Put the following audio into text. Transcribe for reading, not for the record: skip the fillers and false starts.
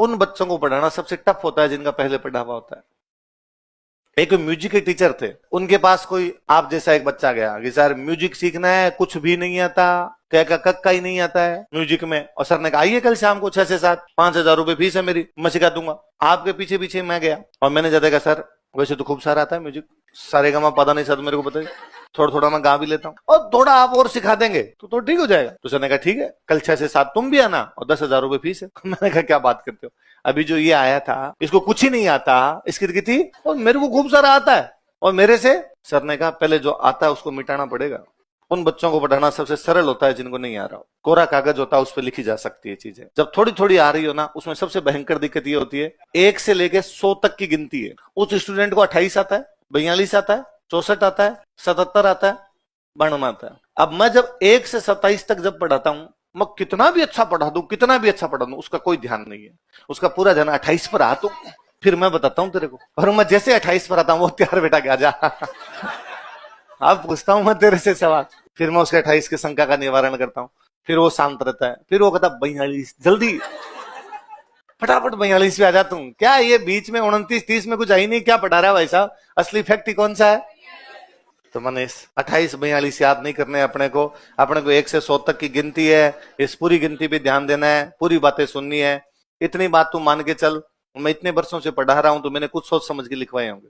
उन बच्चों को पढ़ाना सबसे टफ होता है जिनका पहले पढ़ा हुआ होता है। एक म्यूजिक के टीचर थे, उनके पास कोई आप जैसा एक बच्चा गया कि सर म्यूजिक सीखना है, कुछ भी नहीं आता, क्या का कक्का ही नहीं आता है म्यूजिक में, और सर ने कहा आइए कल शाम को 6 से 7, 5,000 रुपए फीस है मेरी, मैं सिखा दूंगा। आपके पीछे पीछे मैं गया और मैंने ज्यादा कहा सर वैसे तो खूब सारा आता है म्यूजिक, सारेगामा पता नहीं सर मेरे को बताइए, थोड़ा थोड़ा मैं गा भी लेता हूँ और थोड़ा आप और सिखा देंगे तो ठीक हो जाएगा। तो सर ने कहा ठीक है कल 6 से 7 तुम भी आना और 10,000 रुपए फीस है। मैंने कहा क्या बात करते हो, अभी जो ये आया था इसको कुछ ही नहीं आता, इसकी थी और मेरे को खूब सारा आता है और मेरे से। सर ने कहा पहले जो आता है उसको मिटाना पड़ेगा। उन बच्चों को पढ़ाना सबसे सरल होता है जिनको नहीं आ रहा हो। कोरा कागज होता है उस पर लिखी जा सकती है चीजें, जब थोड़ी थोड़ी आ रही हो ना उसमें सबसे भयंकर दिक्कत ये होती है 1 से लेके 100 तक की गिनती है। उस स्टूडेंट को 28 आता है, 42 आता है, 64 आता है, 77 आता है, 92 आता है। अब मैं जब 1 से 27 तक जब पढ़ाता हूं, मैं कितना भी अच्छा पढ़ा दूं, कितना भी अच्छा पढ़ा दूं, उसका कोई ध्यान नहीं है, उसका पूरा ध्यान 28 पर आ, तो फिर मैं बताता हूं तेरे को, और मैं जैसे 28 पर आता हूं वो त्यार बेटा क्या जा अब पूछता हूं मैं तेरे से सवाल, फिर मैं उसके 28 की शंका का निवारण करता हूं, फिर वो शांत रहता है, फिर वो कहता 42, जल्दी फटाफट 42 पे आ जाता हूं। क्या ये बीच में 29, 30 में कुछ आई नहीं, क्या पढ़ा रहा है भाई साहब, असली फैक्ट ही कौन सा है। तो मैंने 28, 42 याद नहीं करने अपने को 1 से 100 तक की गिनती है, इस पूरी गिनती पे ध्यान देना है, पूरी बातें सुननी है। इतनी बात तू मान के चल, मैं इतने वर्षों से पढ़ा रहा हूं तो मैंने कुछ सोच समझ के लिखवाए होंगे।